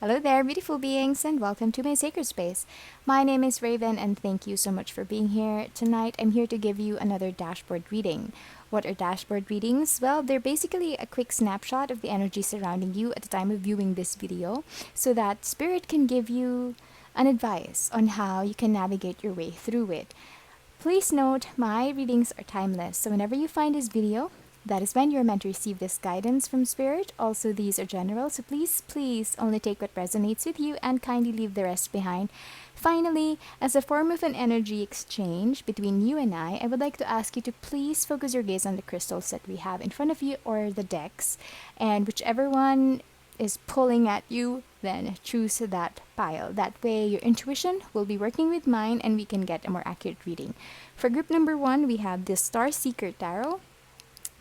Hello there, beautiful beings, and welcome to my sacred space. My name is Raven, and thank you so much for being here. Tonight, I'm here to give you another dashboard reading. What are dashboard readings? Well, they're basically a quick snapshot of the energy surrounding you at the time of viewing this video so that Spirit can give you an advice on how you can navigate your way through it. Please note, my readings are timeless, so whenever you find this video, that is when you're meant to receive this guidance from Spirit. Also, these are general, so please only take what resonates with you and kindly leave the rest behind. Finally, as a form of an energy exchange between you and I would like to ask you to please focus your gaze on the crystals that we have in front of you or the decks, and whichever one is pulling at you, then choose that pile. That way, your intuition will be working with mine and we can get a more accurate reading. For group number 1, we have the Star Seeker Tarot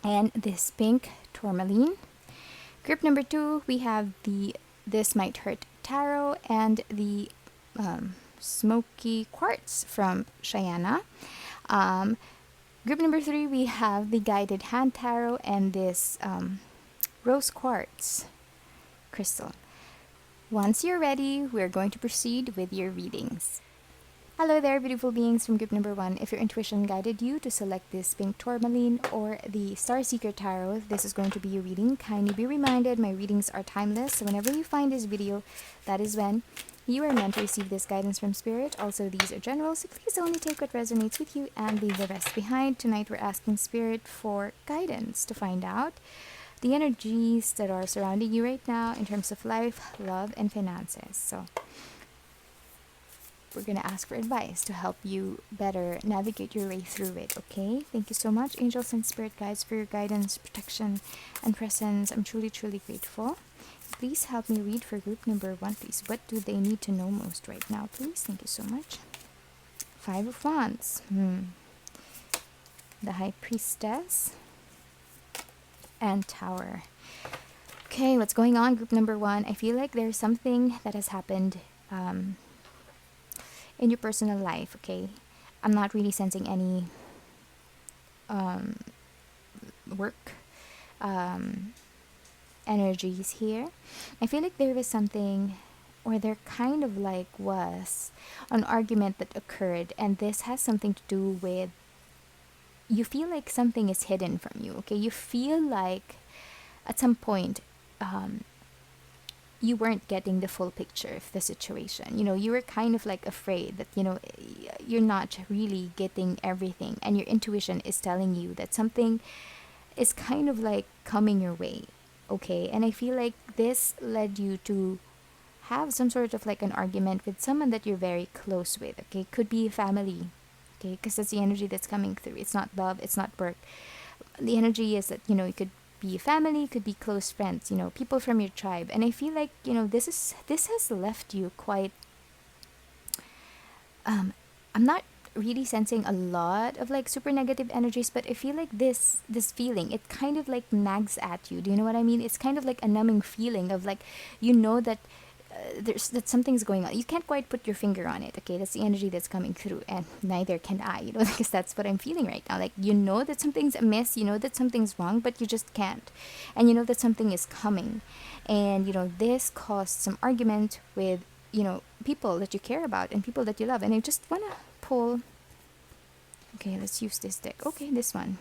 and this pink Tourmaline. Group number 2, we have the This Might Hurt Tarot and the Smokey Quartz from Cheyenne. Group number 3, we have the Guided Hand Tarot and this Rose Quartz crystal. Once you're ready, we're going to proceed with your readings. Hello there, beautiful beings from group number 1. If your intuition guided you to select this pink Tourmaline or the Star Seeker Tarot, this is going to be your reading. Kindly be reminded, my readings are timeless, so whenever you find this video, that is when you are meant to receive this guidance from Spirit. Also, these are general, so please only take what resonates with you and leave the rest behind. Tonight, we're asking Spirit for guidance to find out the energies that are surrounding you right now in terms of life, love, and finances. So we're going to ask for advice to help you better navigate your way through it, okay? Thank you so much, angels and spirit guides, for your guidance, protection, and presence. I'm truly grateful. Please help me read for group number 1, please. What do they need to know most right now, please? Thank you so much. 5 of Wands. The High Priestess. And Tower. Okay, what's going on, group number 1? I feel like there's something that has happened in your personal life, okay? I'm not really sensing any work energies here. I feel like there was something, or there kind of like was an argument that occurred, and this has something to do with you feel like something is hidden from you, okay? You feel like at some point you weren't getting the full picture of the situation. You know, you were kind of like afraid that, you're not really getting everything, and your intuition is telling you that something is kind of like coming your way, okay? And I feel like this led you to have some sort of like an argument with someone that you're very close with, okay? Could be family, okay? Because that's the energy that's coming through. It's not love, it's not work. The energy is that, it could be family, could be close friends, people from your tribe. And I feel like, this has left you quite I'm not really sensing a lot of like super negative energies, but I feel like this feeling, it kind of like nags at you. Do you know what I mean? It's kind of like a numbing feeling of like, that that something's going on. You can't quite put your finger on it, okay? That's the energy that's coming through, and neither can I, because that's what I'm feeling right now. Like, that something's amiss, that something's wrong, but you just can't. And that something is coming. And, this caused some argument with, people that you care about and people that you love. And I just want to pull... Okay, let's use this deck. Okay, this one.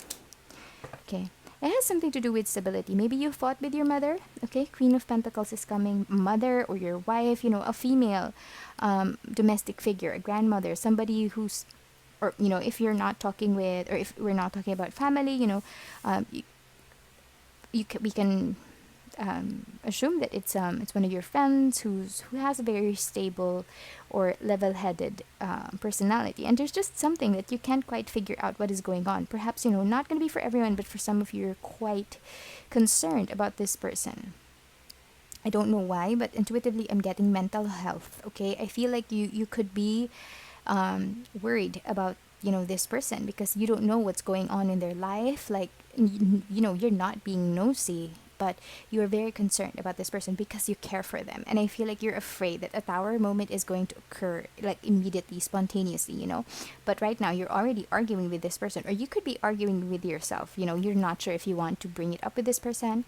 Okay. It has something to do with stability. Maybe you fought with your mother, okay? Queen of Pentacles is coming. Mother or your wife, a female domestic figure, a grandmother, somebody who's, or, if you're not talking with, or if we're not talking about family, we can assume that it's one of your friends who has a very stable or level-headed personality, and there's just something that you can't quite figure out what is going on. Perhaps not going to be for everyone, but for some of you, you're quite concerned about this person. I don't know why, but intuitively I'm getting mental health. Okay, I feel like you could be worried about this person because you don't know what's going on in their life. Like you're not being nosy, but you are very concerned about this person because you care for them. And I feel like you're afraid that a Tower moment is going to occur like immediately, spontaneously, But right now you're already arguing with this person, or you could be arguing with yourself. You're not sure if you want to bring it up with this person,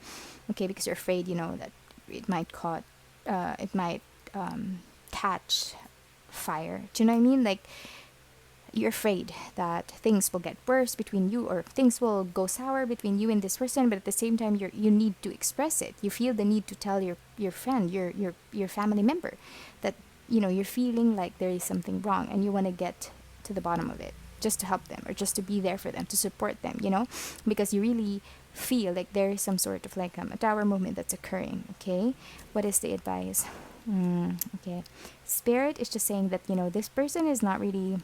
okay, because you're afraid, that it might cause catch fire. Do you know what I mean? Like, you're afraid that things will get worse between you, or things will go sour between you and this person, but at the same time you need to express it. You feel the need to tell your friend, your family member, that you're feeling like there is something wrong, and you want to get to the bottom of it, just to help them, or just to be there for them, to support them, because you really feel like there is some sort of like a tower movement that's occurring. Okay, what is the advice? Okay, Spirit is just saying that this person is not really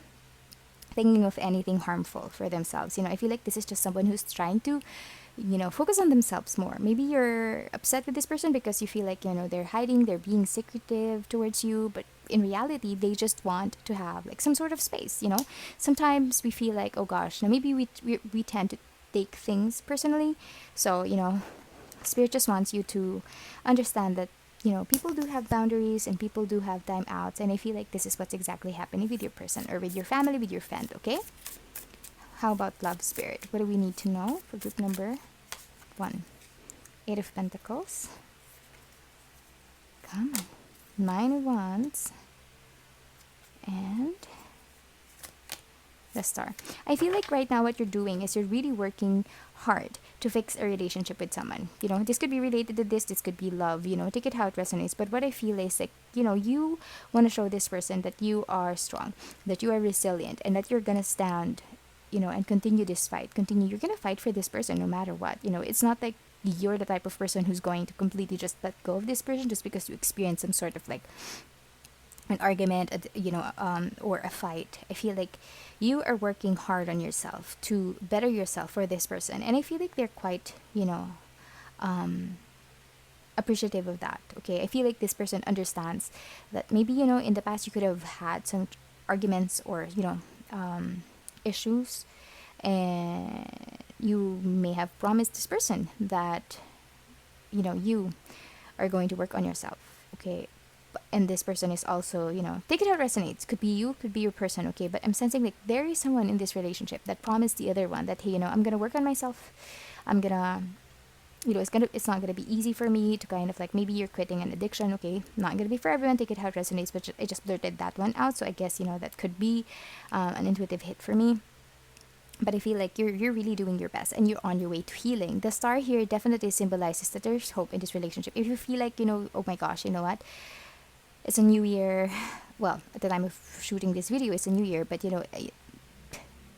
thinking of anything harmful for themselves. I feel like this is just someone who's trying to, focus on themselves more. Maybe you're upset with this person because you feel like, they're hiding, they're being secretive towards you, but in reality, they just want to have like some sort of space. Sometimes we feel like, oh gosh, now maybe we tend to take things personally. So, Spirit just wants you to understand that people do have boundaries and people do have time outs. And I feel like this is what's exactly happening with your person, or with your family, with your friend, okay? How about love, Spirit? What do we need to know for group number 1? 8 of Pentacles. Come on. 9 of Wands. And the Star. I feel like right now what you're doing is you're really working hard to fix a relationship with someone. This could be related to this could be love, take it how it resonates. But what I feel is like, you want to show this person that you are strong, that you are resilient, and that you're gonna stand, and continue this fight. You're gonna fight for this person no matter what. It's not like you're the type of person who's going to completely just let go of this person just because you experience some sort of like an argument, or a fight. I feel like you are working hard on yourself to better yourself for this person, and I feel like they're quite, appreciative of that. Okay, I feel like this person understands that maybe in the past you could have had some arguments, or issues, and you may have promised this person that you are going to work on yourself. Okay, and this person is also, take it how it resonates. Could be you, could be your person, okay? But I'm sensing like there is someone in this relationship that promised the other one that, hey, I'm gonna work on myself. I'm gonna, it's not gonna be easy for me to kind of like, maybe you're quitting an addiction, okay? Not gonna be for everyone. Take it how it resonates. But I just blurted that one out, so I guess that could be an intuitive hit for me. But I feel like you're really doing your best, and you're on your way to healing. The Star here definitely symbolizes that there's hope in this relationship. If you feel like, oh my gosh, you know what? It's a new year. Well, at the time of shooting this video, it's a new year, but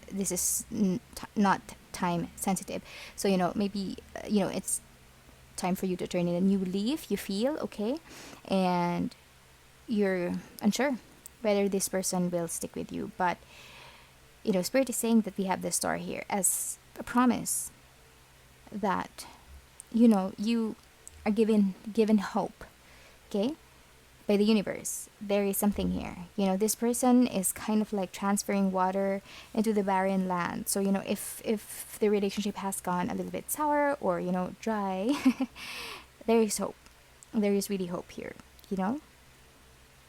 this is not time sensitive. So, maybe, it's time for you to turn in a new leaf, you feel, okay? And you're unsure whether this person will stick with you. But, Spirit is saying that we have the Star here as a promise that, you are given hope, okay? By the universe. There is something here. This person is kind of like transferring water into the barren land. So, if the relationship has gone a little bit sour, or, dry, there is hope. There is really hope here,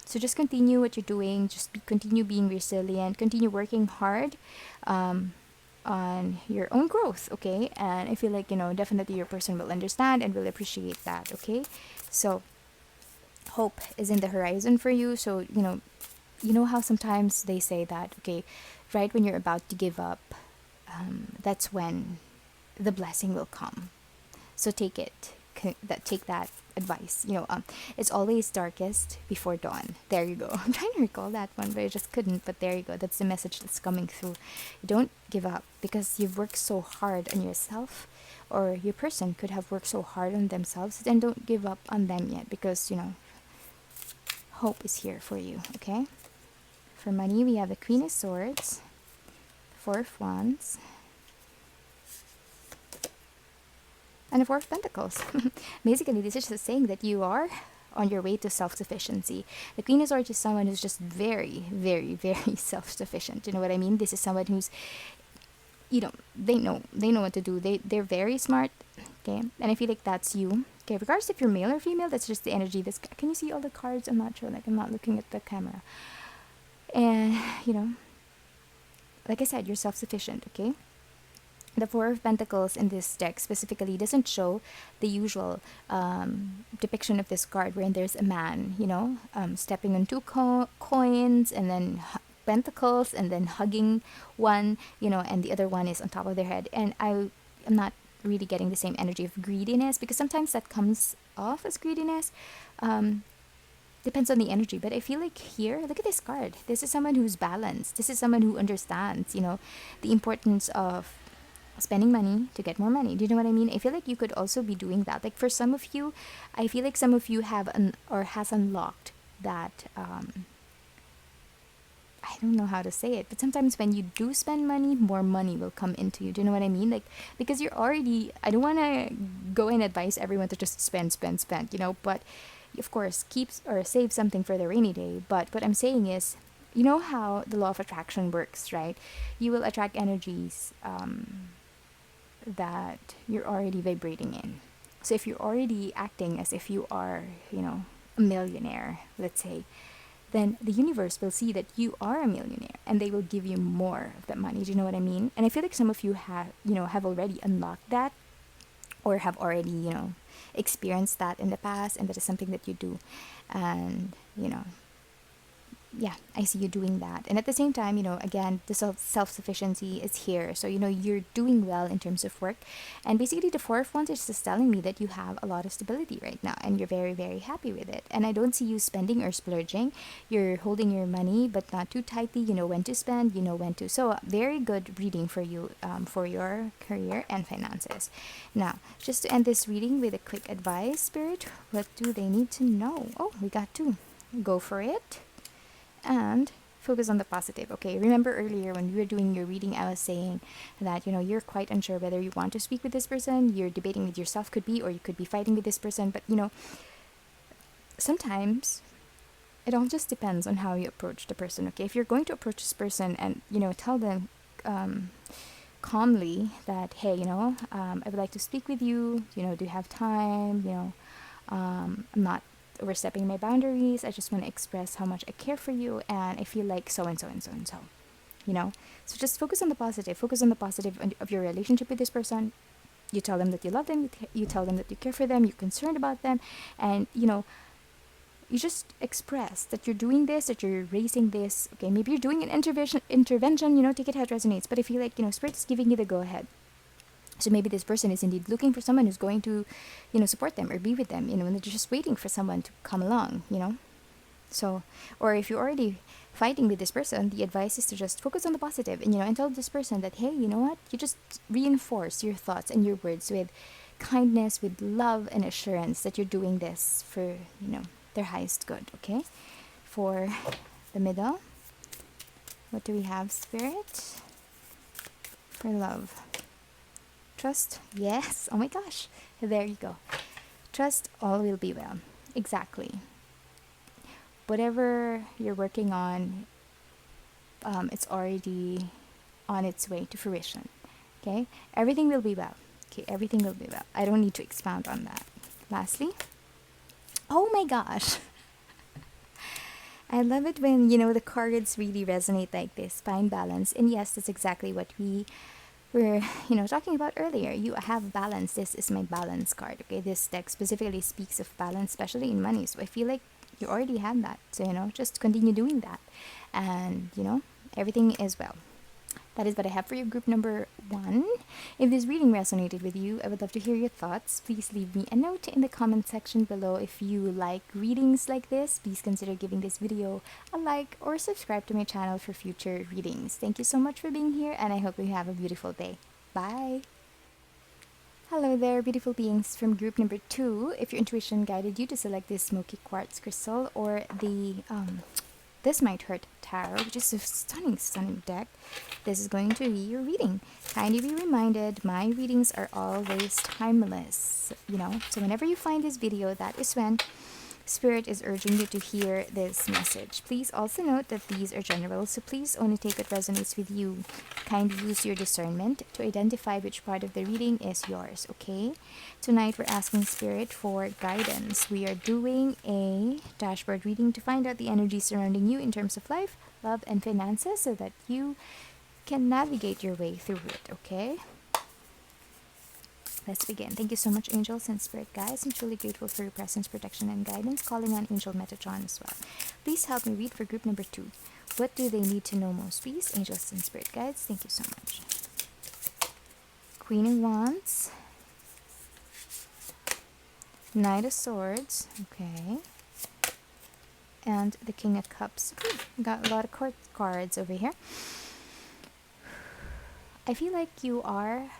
So just continue what you're doing. Just continue being resilient. Continue working hard on your own growth, okay? And I feel like, definitely your person will understand and will appreciate that, okay? So, hope is in the horizon for you. So how sometimes they say that, okay, right when you're about to give up, that's when the blessing will come. So take that advice. It's always darkest before dawn. There you go. I'm trying to recall that one, but I just couldn't. But there you go. That's the message that's coming through. Don't give up, because you've worked so hard on yourself, or your person could have worked so hard on themselves. Then don't give up on them yet, because hope is here for you, okay? For money, we have the Queen of Swords, 4 of Wands, and the 4 of Pentacles. Basically, this is just saying that you are on your way to self-sufficiency. The Queen of Swords is someone who's just very, very, very self-sufficient. You know what I mean? This is someone who's, they know what to do. They're very smart, okay? And I feel like that's you. Okay, regardless if you're male or female, that's just the energy. Can you see all the cards? I'm not sure. Like, I'm not looking at the camera. And, like I said, you're self-sufficient, okay? The Four of Pentacles in this deck specifically doesn't show the usual depiction of this card, wherein there's a man, stepping on two coins, and then pentacles, and then hugging one, and the other one is on top of their head. And I am not really getting the same energy of greediness, because sometimes that comes off as greediness. Depends on the energy, but I feel like here, look at this card. This is someone who's balanced. This is someone who understands, the importance of spending money to get more money. Do you know what I mean? I feel like you could also be doing that. Like for some of you, I feel like some of you have has unlocked that. I don't know how to say it, but sometimes when you do spend money, more money will come into you. Do you know what I mean? Like, because you're already, I don't want to go and advise everyone to just spend, but of course, keep or save something for the rainy day. But what I'm saying is, you know how the law of attraction works, right? You will attract energies that you're already vibrating in. So if you're already acting as if you are, a millionaire, let's say, then the universe will see that you are a millionaire and they will give you more of that money. Do you know what I mean? And I feel like some of you have already unlocked that, or have already, experienced that in the past, and that is something that you do. And, yeah, I see you doing that. And at the same time, again, the self-sufficiency is here. So, you're doing well in terms of work. And basically, the Four of Wands is just telling me that you have a lot of stability right now and you're very, very happy with it. And I don't see you spending or splurging. You're holding your money, but not too tightly. You know when to spend, you know when to. So, very good reading for you for your career and finances. Now, just to end this reading with a quick advice, Spirit, what do they need to know? Oh, we got two. Go for it. And focus on the positive. Okay, remember earlier when we were doing your reading, I was saying that you're quite unsure whether you want to speak with this person. You're debating with yourself, could be, or you could be fighting with this person. But sometimes it all just depends on how you approach the person. Okay, if you're going to approach this person and tell them calmly that, hey, I would like to speak with you. Do you have time? I'm not overstepping my boundaries. I just want to express how much I care for you, and I feel like so and so and so and so. So just focus on the positive. Focus on the positive of your relationship with this person. You tell them that you love them. You tell them that you care for them. You're concerned about them, and you just express that you're doing this, that you're raising this. Okay, maybe you're doing an intervention. Take it how it resonates. But I feel like Spirit is giving you the go ahead. So maybe this person is indeed looking for someone who's going to, support them or be with them, and they're just waiting for someone to come along, So, or if you're already fighting with this person, the advice is to just focus on the positive and tell this person that, hey, you know what? You just reinforce your thoughts and your words with kindness, with love and assurance that you're doing this for, their highest good, okay? For the middle, what do we have, Spirit? For love. Trust, yes. Oh my gosh. There you go. Trust, all will be well. Exactly. Whatever you're working on, it's already on its way to fruition. Okay? Everything will be well. Okay, everything will be well. I don't need to expound on that. Lastly, oh my gosh. I love it when, the cards really resonate like this. Find balance. And yes, that's exactly what we're talking about earlier. You have balance. This is my balance card. Okay, this deck specifically speaks of balance, especially in money. So I feel like you already have that. So just continue doing that, and everything is well. That is what I have for you, group number 1. If this reading resonated with you, I would love to hear your thoughts. Please leave me a note in the comment section below. If you like readings like this, please consider giving this video a like or subscribe to my channel for future readings. Thank you so much for being here, and I hope you have a beautiful day. Bye! Hello there, beautiful beings from group number 2. If your intuition guided you to select this Smokey Quartz crystal or the This Might Hurt Tarot, which is a stunning, stunning deck, this is going to be your reading. Kindly be reminded, my readings are always timeless. So whenever you find this video, that is when Spirit is urging you to hear this message. Please also note that these are general, so please only take what resonates with you. Kindly use your discernment to identify which part of the reading is yours, okay? Tonight, we're asking Spirit for guidance. We are doing a dashboard reading to find out the energy surrounding you in terms of life, love, and finances so that you can navigate your way through it, okay? Let's begin. Thank you so much, angels and spirit guides. I'm truly grateful for your presence, protection, and guidance. Calling on Angel Metatron as well. Please help me read for group number 2. What do they need to know most, please? Angels and spirit guides. Thank you so much. Queen of Wands. Knight of Swords. Okay. And the King of Cups. Got a lot of court cards over here. I feel like you are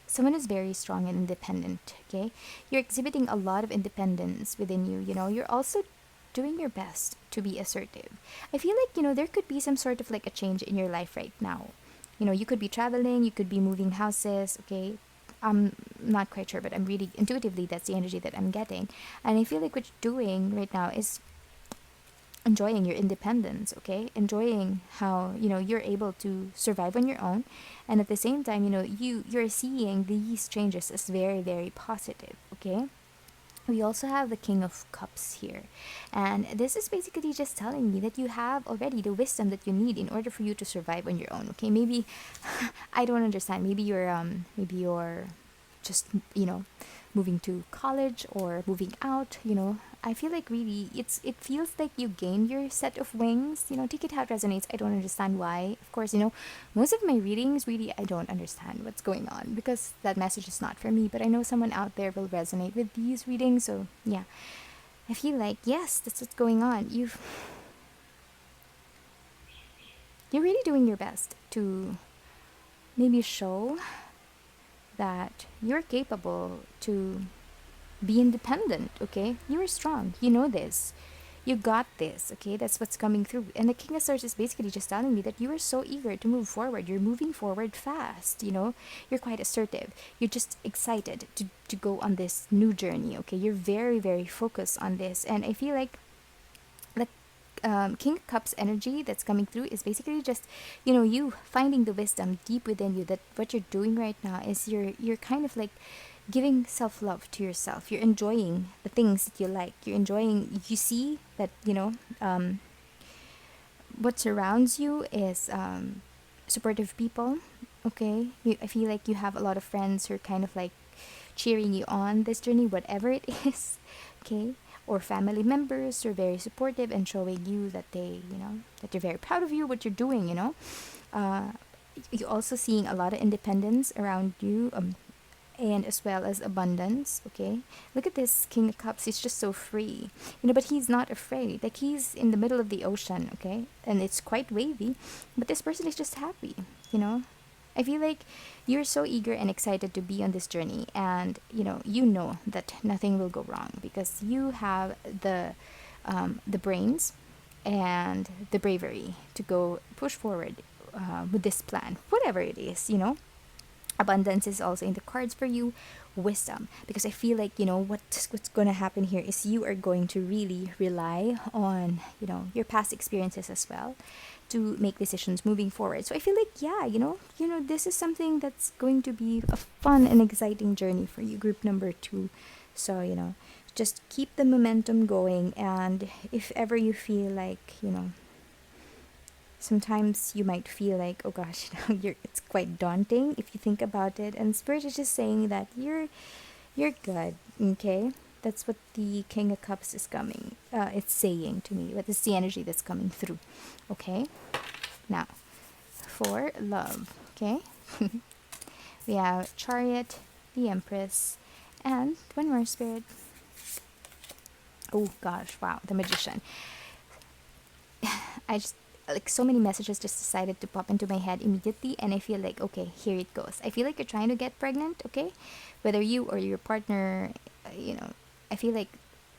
someone who's very strong and independent, okay? You're exhibiting a lot of independence within you, you know? You're also doing your best to be assertive. I feel like, you know, there could be some sort of like a change in your life right now. You know, you could be traveling, you could be moving houses, okay? I'm not quite sure, but I'm really intuitively that's the energy that I'm getting. And I feel like what you're doing right now is enjoying your independence, okay? Enjoying how, you know, you're able to survive on your own, and at the same time, you know, you're seeing these changes as very, very positive, okay? We also have the King of Cups here, and this is basically just telling me that you have already the wisdom that you need in order for you to survive on your own, okay? Maybe I don't understand, maybe you're just, you know, moving to college or moving out, you know. I feel like really it feels like you gain your set of wings, you know. Take it how it resonates. I don't understand why. Of course, you know, most of my readings really I don't understand what's going on because that message is not for me, but I know someone out there will resonate with these readings. So yeah, I feel like yes, that's what's going on. You're really doing your best to maybe show that you're capable to be independent, okay? You're strong. You know this. You got this, okay? That's what's coming through. And the King of Swords is basically just telling me that you are so eager to move forward. You're moving forward fast, you know? You're quite assertive. You're just excited to go on this new journey, okay? You're very, very focused on this. And I feel like the King of Cups energy that's coming through is basically just, you know, you finding the wisdom deep within you that what you're doing right now is you're kind of like giving self-love to yourself. You're enjoying the things that you like. You're enjoying, you see that, you know, what surrounds you is supportive people, okay? I feel like you have a lot of friends who are kind of like cheering you on this journey, whatever it is, okay? Or family members who are very supportive and showing you that they, you know, that they're very proud of you, what you're doing, you know? You're also seeing a lot of independence around you, and as well as abundance, okay? Look at this King of Cups. He's just so free, you know, but he's not afraid. Like, he's in the middle of the ocean, okay? And it's quite wavy, but this person is just happy, you know? I feel like you're so eager and excited to be on this journey, and you know that nothing will go wrong because you have the brains and the bravery to go push forward with this plan, whatever it is, you know. Abundance is also in the cards for you. Wisdom, because I feel like, you know, what's going to happen here is you are going to really rely on, you know, your past experiences as well to make decisions moving forward. So I feel like, yeah, this is something that's going to be a fun and exciting journey for you, group number 2. So, you know, just keep the momentum going, and if ever you feel like, you know, sometimes you might feel like, oh gosh, it's quite daunting if you think about it, and spirit is just saying that you're good, okay? That's what the King of Cups is coming. It's saying to me, but it's the energy that's coming through. Okay, now for love. Okay, we have Chariot, the Empress, and one more, spirit. Oh gosh, wow, the Magician. I just like so many messages just decided to pop into my head immediately, and I feel like, okay, here it goes. I feel like you're trying to get pregnant, okay? Whether you or your partner, I feel like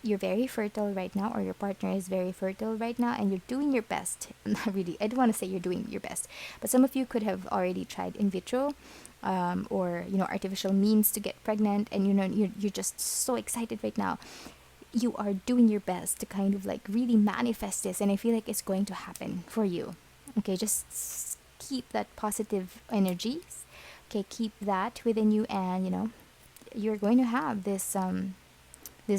you're very fertile right now, or your partner is very fertile right now, and you're doing your best. Not really, I don't want to say you're doing your best, but some of you could have already tried in vitro, or artificial means to get pregnant, and you're just so excited right now. You are doing your best to kind of like really manifest this, and I feel like it's going to happen for you. Okay, just keep that positive energy. Okay, keep that within you, and you're going to have this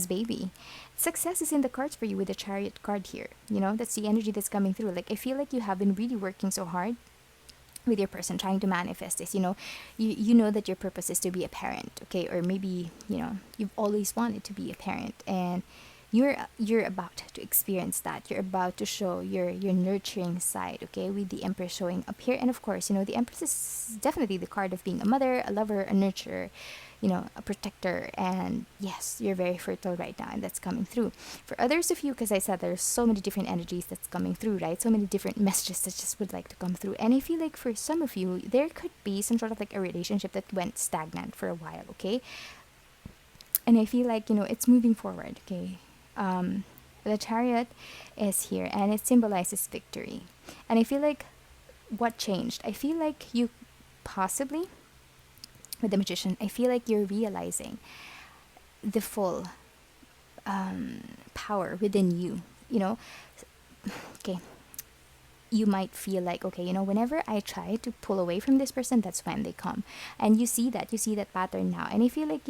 baby. Success is in the cards for you with the Chariot card here. That's the energy that's coming through. Like, I feel like you have been really working so hard with your person trying to manifest this. You know that your purpose is to be a parent, okay? Or maybe, you've always wanted to be a parent, and you're about to experience that. You're about to show your nurturing side, okay? With the Empress showing up here. And of course, the Empress is definitely the card of being a mother, a lover, a nurturer, a protector. And yes, you're very fertile right now, and that's coming through. For others of you, because I said there's so many different energies that's coming through, right? So many different messages that just would like to come through. And I feel like for some of you, there could be some sort of like a relationship that went stagnant for a while, okay? And I feel like, it's moving forward, okay? The Chariot is here, and it symbolizes victory. And I feel like what changed? I feel like you possibly, with the Magician, I feel like you're realizing the full power within you. Okay, you might feel like, okay, whenever I try to pull away from this person, that's when they come. And you see that pattern now. And I feel like,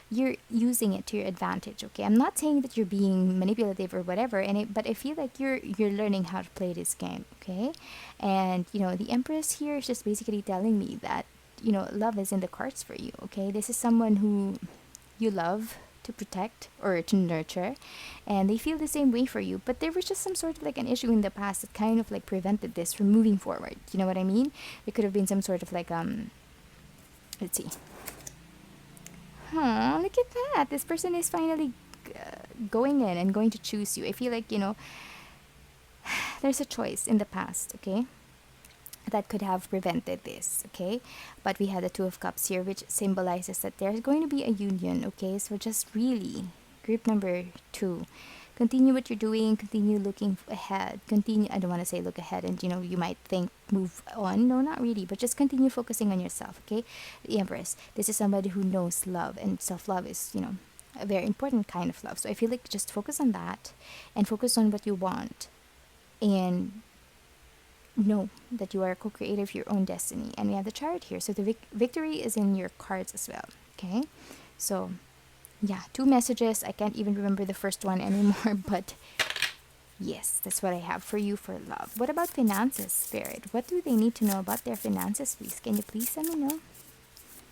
you're using it to your advantage, okay? I'm not saying that you're being manipulative or whatever, but I feel like you're learning how to play this game, okay? And, the Empress here is just basically telling me that, love is in the cards for you, okay? This is someone who you love to protect or to nurture, and they feel the same way for you. But there was just some sort of like an issue in the past that kind of like prevented this from moving forward. You know what I mean? There could have been some sort of like let's see. Look at that. This person is finally going in and going to choose you. I feel like, there's a choice in the past, okay, that could have prevented this, okay? But we had the Two of Cups here, which symbolizes that there's going to be a union, okay? So just really, group number 2, continue what you're doing, continue looking ahead, continue, I don't want to say look ahead and, you might think move on. No, not really, but just continue focusing on yourself, okay? The Empress, this is somebody who knows love, and self-love is, a very important kind of love. So I feel like just focus on that and focus on what you want, and know that you are a co-creator of your own destiny. And we have the Chariot here, so the victory is in your cards as well, okay? So yeah, 2 messages. I can't even remember the first one anymore, but yes, that's what I have for you for love. What about finances, Spirit? What do they need to know about their finances, please? Can you please let me know?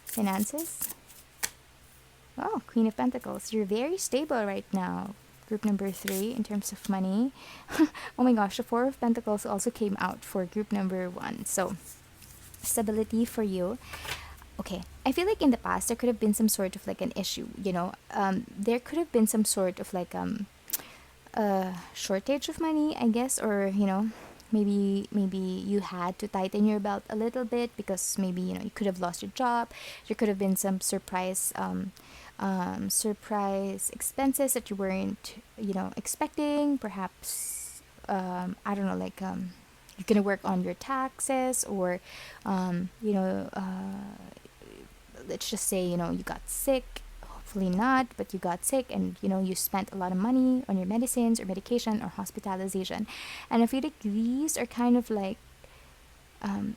Finances? Oh, Queen of Pentacles, you're very stable right now. Group number 3 in terms of money. Oh my gosh, the 4 of Pentacles also came out for group number 1. So stability for you. Okay, I feel like in the past there could have been some sort of like an issue, there could have been some sort of like a shortage of money, I guess, or maybe you had to tighten your belt a little bit because maybe you could have lost your job. There could have been some surprise expenses that you weren't expecting. Perhaps I don't know, like you're gonna work on your taxes, or let's just say you got sick. Hopefully not, but you got sick, and you spent a lot of money on your medicines or medication or hospitalization. And I feel like these are kind of like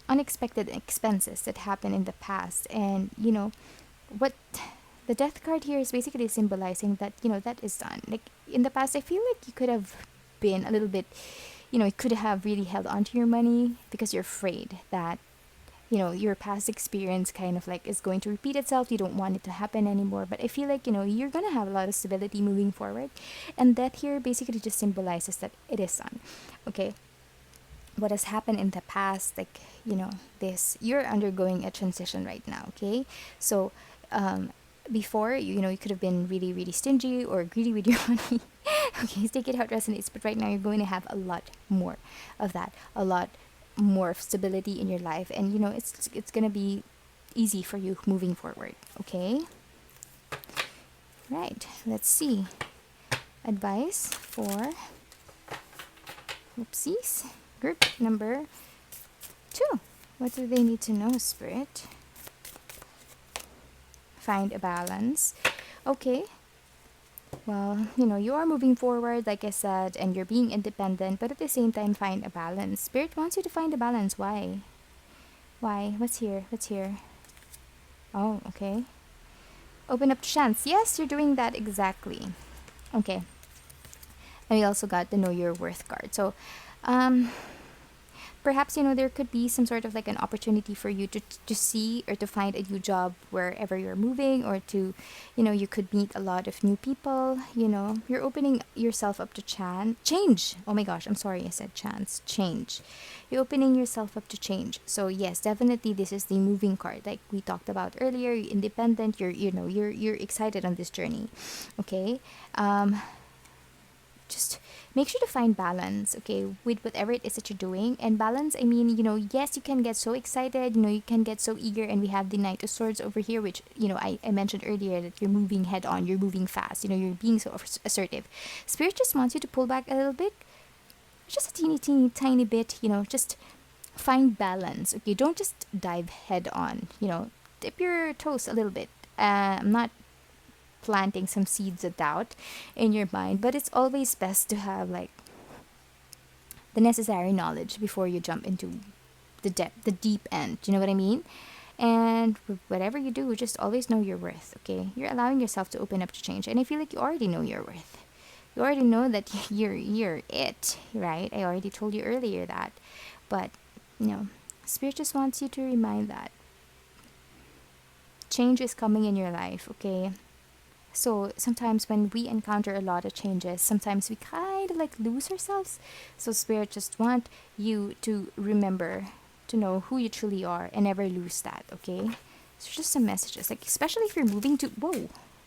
unexpected expenses that happen in the past. And what the Death card here is basically symbolizing that that is done. Like in the past, I feel like you could have been a little bit, you could have really held on to your money because you're afraid that your past experience kind of like is going to repeat itself. You don't want it to happen anymore. But I feel like you're gonna have a lot of stability moving forward, and Death here basically just symbolizes that it is done. Okay, what has happened in the past, like this, you're undergoing a transition right now. Okay, so before you could have been really, really stingy or greedy with your money. Okay, take it how it resonates. But right now you're going to have a lot more of that, a lot more of stability in your life, and it's gonna be easy for you moving forward. Okay, right, let's see. Advice for oopsies, group number 2. What do they need to know, Spirit? Find a balance. Okay, well, you are moving forward, like I said, and you're being independent, but at the same time, find a balance. Spirit wants you to find a balance. Why? What's here? Oh, okay. Open up to chance. Yes, you're doing that exactly. Okay. And we also got the Know Your Worth card. So, perhaps, you know, there could be some sort of like an opportunity for you to see or to find a new job wherever you're moving, or to, you know, you could meet a lot of new people. You know, you're opening yourself up to change. Oh my gosh, I'm sorry, I said chance. Change. You're opening yourself up to change. So yes, definitely this is the moving card like we talked about earlier. You're independent, you're, you know, you're excited on this journey. Okay. Just make sure to find balance, okay, with whatever it is that you're doing. And balance, I mean, you know, yes, you can get so excited, you know, you can get so eager, and we have the Knight of Swords over here, which, you know, I mentioned earlier that you're moving head on, you're moving fast, you know, you're being so assertive. Spirit just wants you to pull back a little bit, just a teeny tiny bit, you know, just find balance, okay? Don't just dive head on, you know, dip your toes a little bit. I'm not planting some seeds of doubt in your mind, but it's always best to have like the necessary knowledge before you jump into the deep end. Do you know what I mean? And whatever you do, just always know your worth, okay? You're allowing yourself to open up to change, and I feel like you already know your worth. You already know that you're it, right? I already told you earlier that, but you know, Spirit just wants you to remind that change is coming in your life, okay? So sometimes when we encounter a lot of changes, sometimes we kind of like lose ourselves. So Spirit just want you to remember to know who you truly are and never lose that, okay? So just some messages, like especially if you're moving to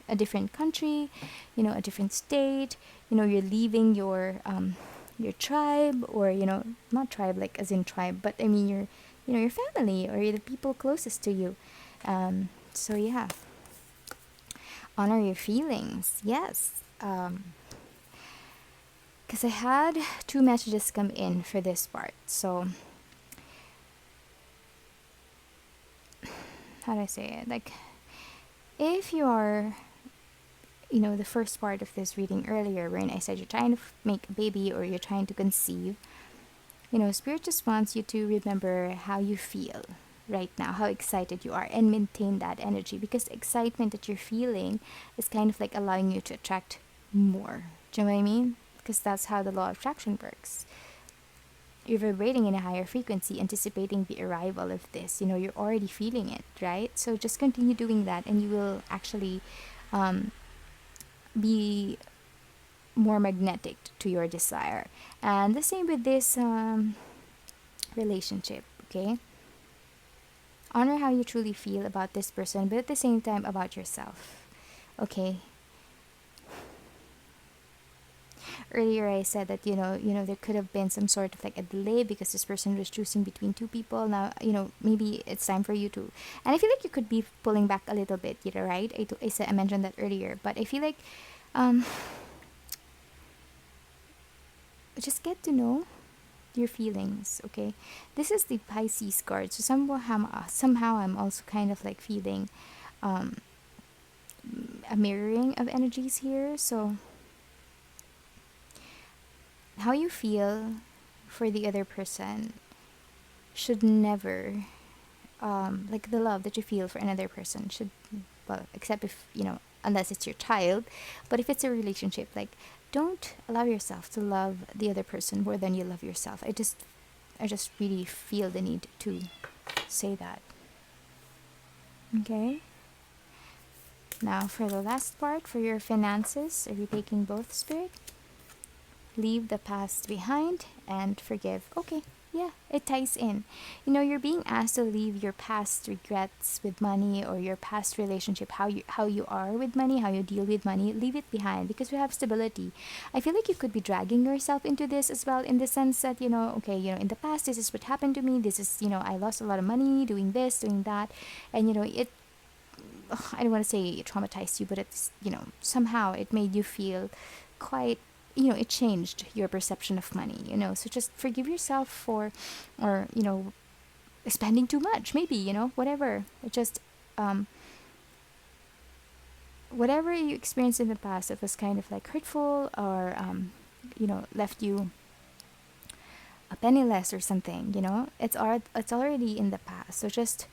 a different country, you know, a different state, you know, you're leaving your tribe, or, you know, not tribe like as in tribe, but I mean your, you know, your family or the people closest to you. So yeah, honor your feelings. Yes. Because I had two messages come in for this part. So, how do I say it? Like, if you are, you know, the first part of this reading earlier, wherein I said you're trying to make a baby or you're trying to conceive, you know, Spirit just wants you to remember how you feel right now, how excited you are, and maintain that energy, because the excitement that you're feeling is kind of like allowing you to attract more. Do you know what I mean? Because that's how the law of attraction works. You're vibrating in a higher frequency, anticipating the arrival of this. You know, you're already feeling it, right? So just continue doing that, and you will actually be more magnetic to your desire. And the same with this relationship, okay? Honor how you truly feel about this person, but at the same time about yourself. Okay? Earlier I said that, you know, there could have been some sort of like a delay because this person was choosing between two people. Now, you know, maybe it's time for you to, and I feel like you could be pulling back a little bit, you know, right? I mentioned that earlier, but I feel like just get to know your feelings, okay? This is the Pisces card, so somehow I'm also kind of like feeling a mirroring of energies here. So how you feel for the other person should never like the love that you feel for another person should, well, except if, you know, unless it's your child, but if it's a relationship, like, don't allow yourself to love the other person more than you love yourself. I just really feel the need to say that. Okay? Now for the last part, for your finances, are you taking both, Spirit? Leave the past behind and forgive. Okay, yeah, it ties in. You know, you're being asked to leave your past regrets with money, or your past relationship, how you are with money, how you deal with money. Leave it behind, because we have stability. I feel like you could be dragging yourself into this as well, in the sense that, you know, okay, you know, in the past this is what happened to me. This is, you know, I lost a lot of money doing this, doing that, and you know, I don't want to say it traumatized you, but it's, you know, somehow it made you feel quite, you know, it changed your perception of money, you know. So just forgive yourself for, or, you know, spending too much, maybe, you know, whatever. It just whatever you experienced in the past that was kind of like hurtful, or you know, left you a penniless or something, you know, it's already in the past. So just,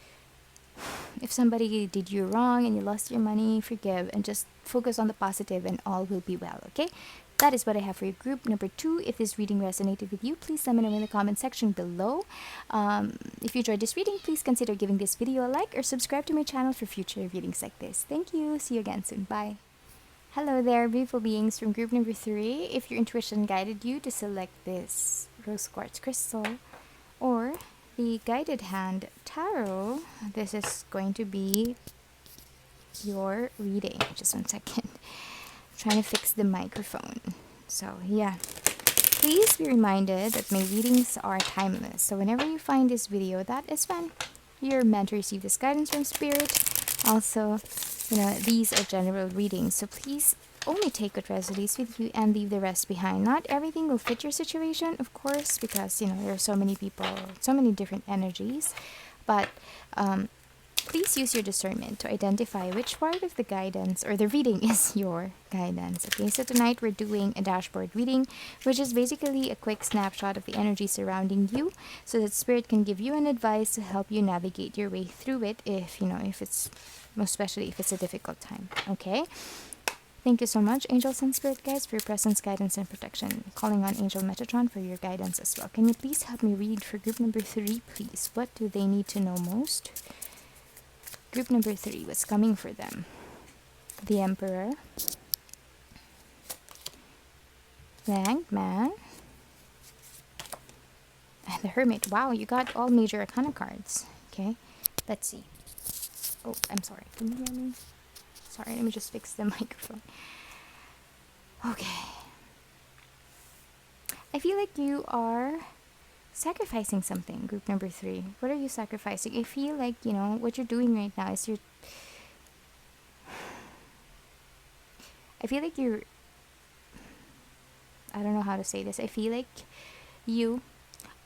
if somebody did you wrong and you lost your money, forgive and just focus on the positive, and all will be well. Okay, that is what I have for you, group number 2. If this reading resonated with you, please let me know in the comment section below. If you enjoyed this reading, please consider giving this video a like or subscribe to my channel for future readings like this. Thank you. See you again soon. Bye. Hello there, beautiful beings from group number 3. If your intuition guided you to select this rose quartz crystal or the guided hand tarot, this is going to be your reading. Just 1 second. I'm trying to fix the microphone. So yeah, please be reminded that my readings are timeless. So whenever you find this video, that is when you're meant to receive this guidance from spirit. Also, these are general readings, so please only take what resonates with you and leave the rest behind. Not everything will fit your situation, of course, because there are so many people, so many different energies, but please use your discernment to identify which part of the guidance or the reading is your guidance. Okay, so tonight we're doing a dashboard reading, which is basically a quick snapshot of the energy surrounding you, so that spirit can give you an advice to help you navigate your way through it if it's, most especially if it's a difficult time. Okay, thank you so much, angels and spirit guides, for your presence, guidance, and protection. Calling on Angel Metatron for your guidance as well. Can you please help me read for group number 3, please? What do they need to know most? Group number 3, what's coming for them? The Emperor, the Hanged Man, and the Hermit. Wow, you got all major arcana cards. Okay, let's see. Oh, I'm sorry. Can you hear me? Sorry, let me just fix the microphone. Okay. I feel like you are sacrificing something, group number 3. What are you sacrificing? I feel like, what you're doing right now is I feel like I don't know how to say this. I feel like you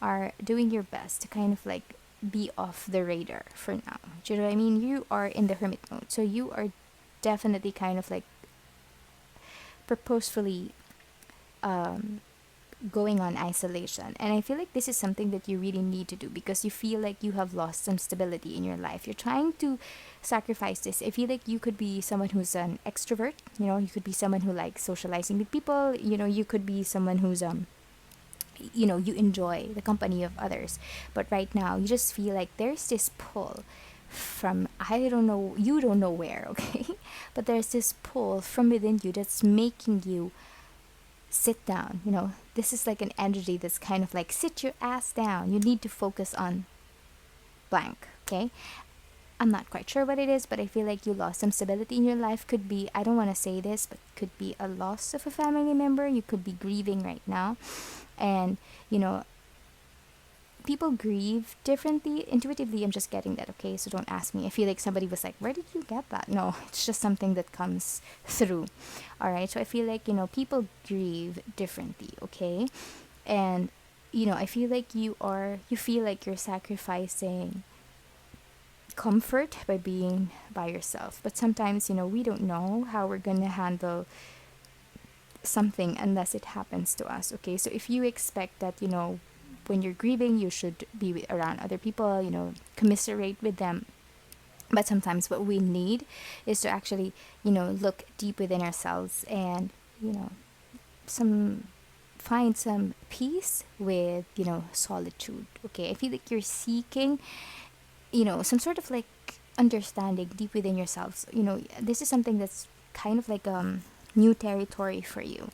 are doing your best to kind of like be off the radar for now. Do you know what I mean? You are in the hermit mode. So you are definitely kind of like purposefully going on isolation, and I feel like this is something that you really need to do because you feel like you have lost some stability in your life. You're trying to sacrifice this. I feel like you could be someone who's an extrovert, you could be someone who likes socializing with people, you could be someone who's you enjoy the company of others, but right now you just feel like there's this pull from, I don't know, you don't know where, okay, but there's this pull from within you that's making you sit down. This is like an energy that's kind of like, sit your ass down, you need to focus on blank. Okay, I'm not quite sure what it is, but I feel like you lost some stability in your life. Could be, I don't want to say this, but could be a loss of a family member. You could be grieving right now, and people grieve differently. Intuitively, I'm just getting that, okay? So don't ask me. I feel like somebody was like, where did you get that? No, it's just something that comes through. All right, so I feel like, people grieve differently, okay? And, I feel like you feel like you're sacrificing comfort by being by yourself. But sometimes, we don't know how we're going to handle something unless it happens to us, okay? So if you expect that, when you're grieving, you should be around other people, commiserate with them. But sometimes what we need is to actually, look deep within ourselves and, find some peace with, solitude. Okay, I feel like you're seeking, some sort of like understanding deep within yourselves. This is something that's kind of like new territory for you.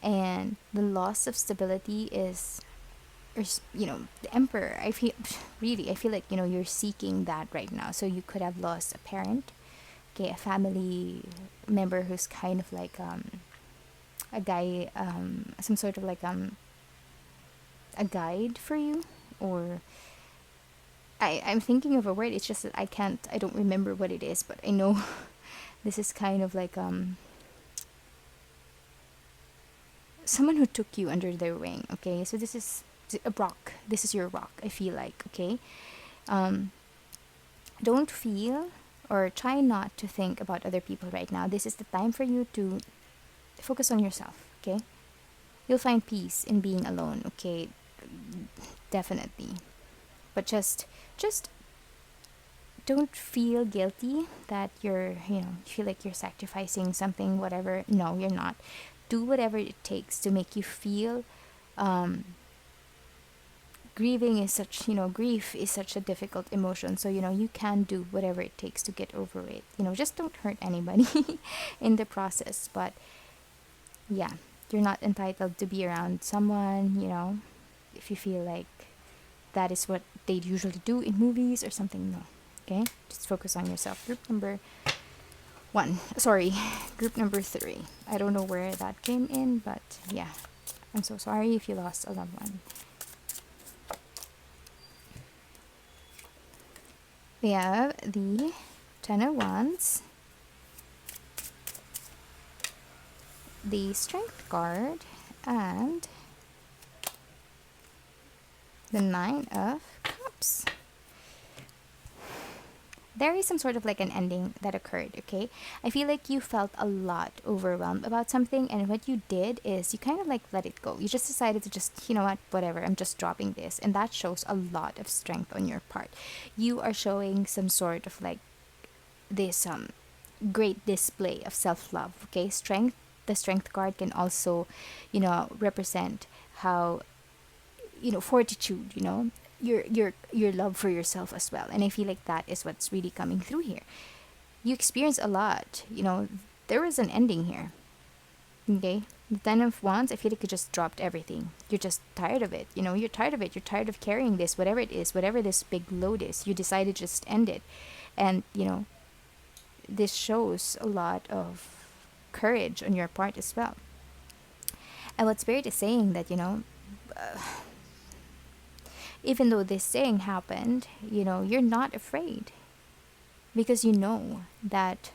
And the loss of stability is, the Emperor, I feel like, you're seeking that right now. So you could have lost a parent, okay, a family member who's kind of like a guy, some sort of like a guide for you, or I'm thinking of a word. It's just that I don't remember what it is, but I know this is kind of like someone who took you under their wing. Okay, so this is a rock. This is your rock, I feel like. Okay, don't feel or try not to think about other people right now. This is the time for you to focus on yourself. Okay, you'll find peace in being alone. Okay, definitely. But just don't feel guilty that you feel like you're sacrificing something, whatever. No, you're not. do whatever it takes to make you feel. um, Grieving is such, grief is such a difficult emotion. So, you can do whatever it takes to get over it. Just don't hurt anybody in the process. But yeah, you're not entitled to be around someone, if you feel like that is what they usually do in movies or something. No. Okay? Just focus on yourself. Group number 1. Sorry, group number 3. I don't know where that came in, but yeah. I'm so sorry if you lost a loved one. We have the 10 of Wands, the Strength card, and the 9 of Cups. There is some sort of like an ending that occurred, okay? I feel like you felt a lot overwhelmed about something, and what you did is you kind of like let it go. You just decided to just, you know what, whatever, I'm just dropping this. And that shows a lot of strength on your part. You are showing some sort of like this great display of self-love, okay? Strength, the Strength card can also, represent how, fortitude, your love for yourself as well. And I feel like that is what's really coming through here. You experience a lot, there is an ending here. Okay? The 10 of Wands, I feel like you just dropped everything. You're just tired of it. You're tired of it. You're tired of carrying this, whatever it is, whatever this big load is. You decided to just end it. And, this shows a lot of courage on your part as well. And what Spirit is saying that, even though this thing happened, you're not afraid. Because you know that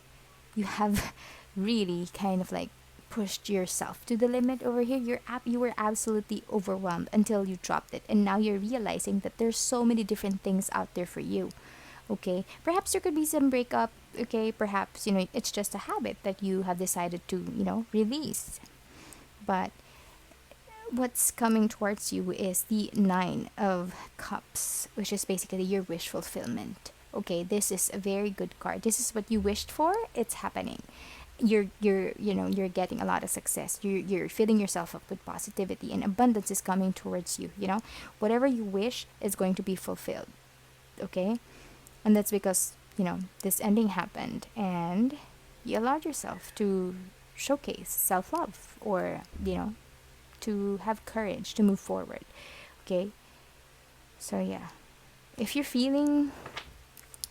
you have really kind of like pushed yourself to the limit over here. You were absolutely overwhelmed until you dropped it. And now you're realizing that there's so many different things out there for you. Okay? Perhaps there could be some breakup. Okay? Perhaps, it's just a habit that you have decided to, release. But what's coming towards you is the 9 of Cups, which is basically your wish fulfillment. Okay, this is a very good card. This is what you wished for. It's happening. You're getting a lot of success. You're filling yourself up with positivity, and abundance is coming towards you. Whatever you wish is going to be fulfilled. Okay, and that's because this ending happened, and you allowed yourself to showcase self-love, or to have courage to move forward. Okay, so yeah, if you're feeling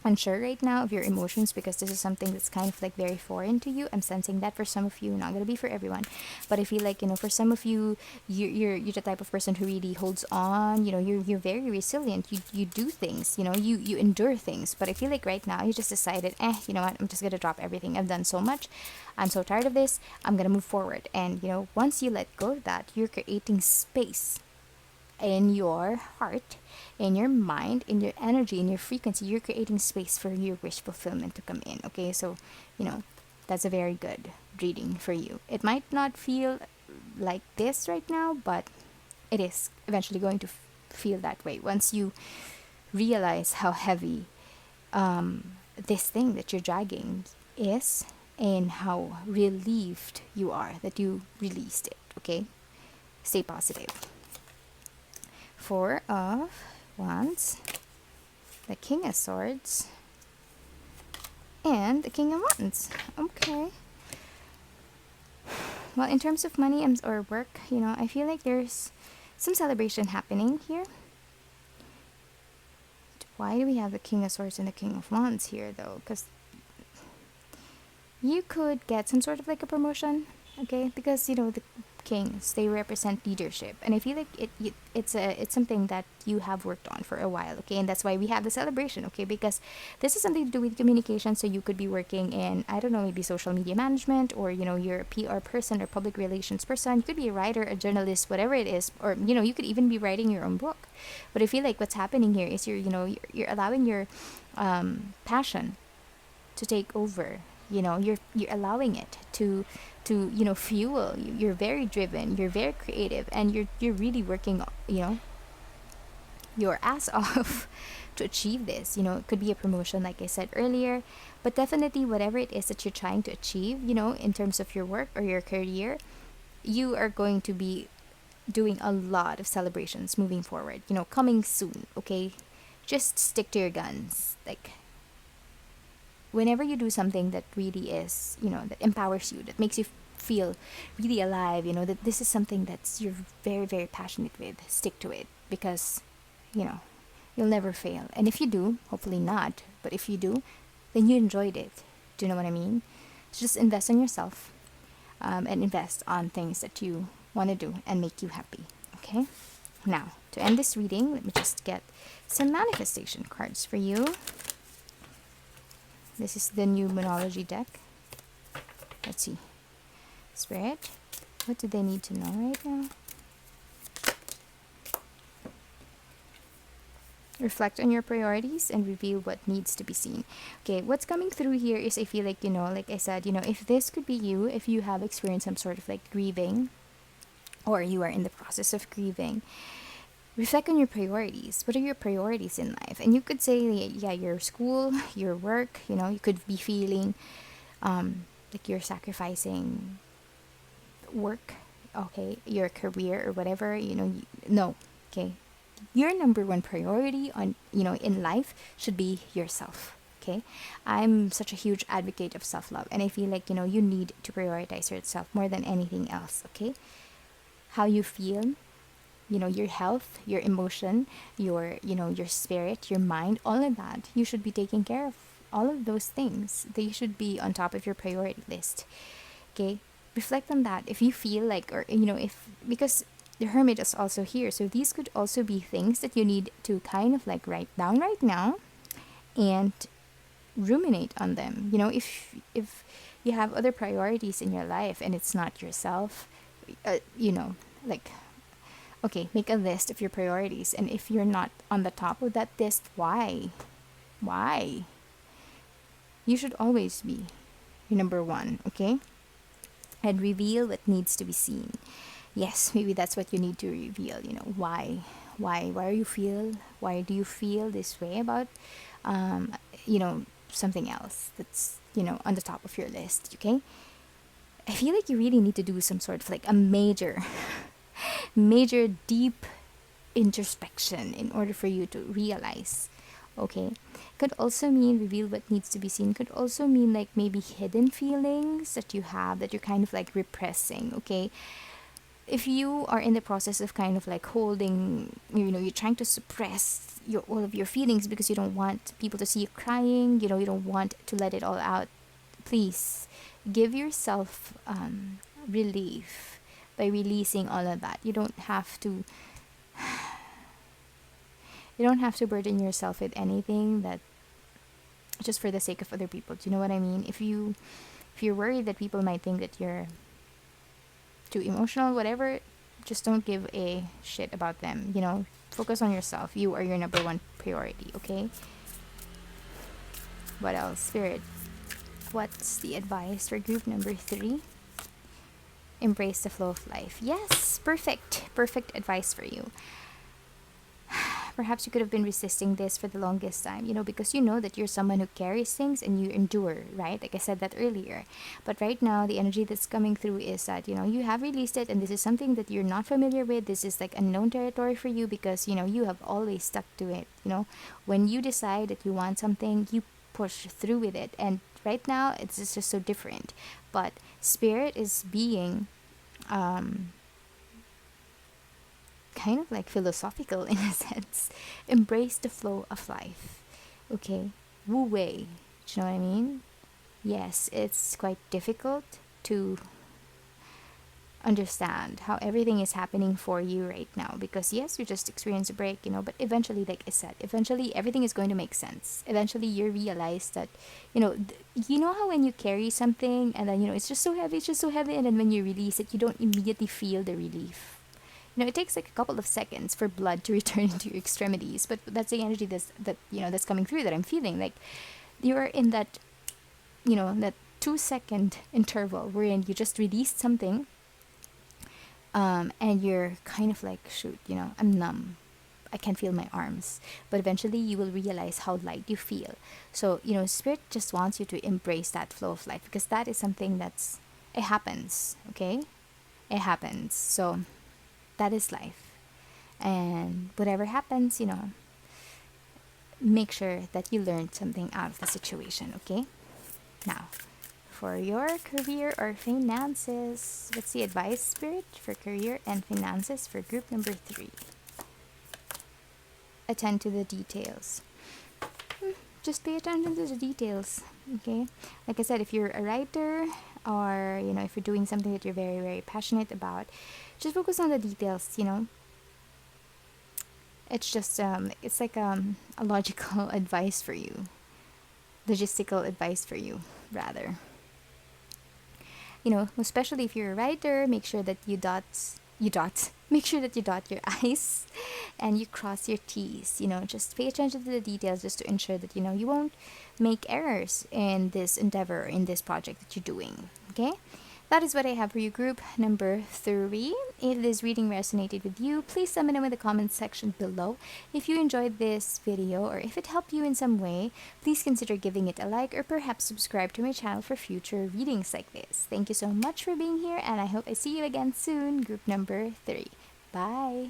unsure right now of your emotions, because this is something that's kind of like very foreign to you, I'm sensing that for some of you, not gonna be for everyone, but I feel like for some of you, you're the type of person who really holds on. You're very resilient. You do things. You endure things. But I feel like right now you just decided, you know what, I'm just gonna drop everything. I've done so much. I'm so tired of this. I'm gonna move forward. And once you let go of that, you're creating space in your heart, in your mind, in your energy, in your frequency. You're creating space for your wish fulfillment to come in. Okay, so that's a very good reading for you. It might not feel like this right now, but it is eventually going to feel that way once you realize how heavy this thing that you're dragging is, and how relieved you are that you released it. Okay, stay positive. 4 of Wands, the King of Swords, and the King of Wands. Okay. Well, in terms of money or work, I feel like there's some celebration happening here. Why do we have the King of Swords and the King of Wands here, though? Because you could get some sort of like a promotion, okay? Because the kings, they represent leadership, and I feel like it's something that you have worked on for a while, okay? And that's why we have the celebration, okay? Because this is something to do with communication. So you could be working in, I don't know, maybe social media management, or you're a PR person or public relations person. You could be a writer, a journalist, whatever it is, or you could even be writing your own book. But I feel like what's happening here is you're allowing your passion to take over. You're allowing it to fuel you. You're very driven, you're very creative, and you're really working your ass off to achieve this. It could be a promotion, like I said earlier, but definitely whatever it is that you're trying to achieve, in terms of your work or your career, you are going to be doing a lot of celebrations moving forward, coming soon, okay? Just stick to your guns. Like, whenever you do something that really is, that empowers you, that makes you feel really alive, that this is something that's you're very, very passionate with, stick to it because, you know, you'll never fail. And if you do, hopefully not, but if you do, then you enjoyed it. Do you know what I mean? So just invest in yourself, and invest on things that you want to do and make you happy. Okay? Now, to end this reading, let me just get some manifestation cards for you. This is the new Moonology deck. Let's see. Spirit, what do they need to know right now? Reflect on your priorities and reveal what needs to be seen. Okay, what's coming through here is I feel like, like I said, if this could be you, if you have experienced some sort of like grieving or you are in the process of grieving, reflect on your priorities. What are your priorities in life? And you could say, yeah, your school, your work, you could be feeling like you're sacrificing work, okay, your career or whatever, no, okay. Your number one priority on, in life should be yourself, okay? I'm such a huge advocate of self-love, and I feel like, you need to prioritize yourself more than anything else, okay? How you feel, your health, your emotion, your spirit, your mind, all of that, you should be taking care of all of those things. They should be on top of your priority list, okay? Reflect on that. If you feel like, or, because the Hermit is also here, so these could also be things that you need to kind of like write down right now and ruminate on them. If you have other priorities in your life and it's not yourself, like, okay, make a list of your priorities, and if you're not on the top of that list, why you should always be your number one, okay? And reveal what needs to be seen. Yes, maybe that's what you need to reveal. Why are you why do you feel this way about something else that's on the top of your list, okay? I feel like you really need to do some sort of like a major major deep introspection in order for you to realize, okay? Could also mean reveal what needs to be seen. Could also mean like maybe hidden feelings that you have that you're kind of like repressing, okay? If you are in the process of kind of like holding, you're trying to suppress all of your feelings because you don't want people to see you crying, you don't want to let it all out, please give yourself relief by releasing all of that. You don't have to burden yourself with anything that just for the sake of other people. Do you know what I mean? If you're worried that people might think that you're too emotional, whatever, just don't give a shit about them. Focus on yourself. You are your number one priority, okay? What else? Spirit, what's the advice for group number 3? Embrace the flow of life. Yes, perfect advice for you. Perhaps you could have been resisting this for the longest time, because you know that you're someone who carries things and you endure, right? Like I said that earlier. But right now, the energy that's coming through is that, you have released it, and this is something that you're not familiar with. This is like unknown territory for you because, you have always stuck to it. When you decide that you want something, you push through with it. And right now, it's just so different. But Spirit is being kind of like philosophical in a sense. Embrace the flow of life, okay? Wu Wei, do you know what I mean? Yes, it's quite difficult to understand how everything is happening for you right now because yes, you just experienced a break, but eventually, like I said, eventually everything is going to make sense. Eventually you realize that, how when you carry something and then, it's just so heavy, and then when you release it, you don't immediately feel the relief. It takes like a couple of seconds for blood to return into your extremities, but that's the energy that's coming through that I'm feeling. Like you're in that, that 2-second interval wherein you just released something, and you're kind of like, shoot, I'm numb. I can't feel my arms. But eventually you will realize how light you feel. So, Spirit just wants you to embrace that flow of life because that is something it happens, okay? It happens. So that is life. And whatever happens, make sure that you learned something out of the situation, okay? Now, for your career or finances, what's the advice, Spirit, for career and finances for group number 3? Attend to the details. Just pay attention to the details, okay? Like I said, if you're a writer or, if you're doing something that you're very, very passionate about, just focus on the details. It's just, it's like a logical advice for you, logistical advice for you, rather. Especially if you're a writer, make sure that make sure that you dot your I's and you cross your T's. Just pay attention to the details just to ensure that, you won't make errors in this endeavor, in this project that you're doing. Okay? That is what I have for you, group number 3. If this reading resonated with you, please let me know in the comments section below. If you enjoyed this video or if it helped you in some way, please consider giving it a like or perhaps subscribe to my channel for future readings like this. Thank you so much for being here, and I hope I see you again soon, group number 3. Bye!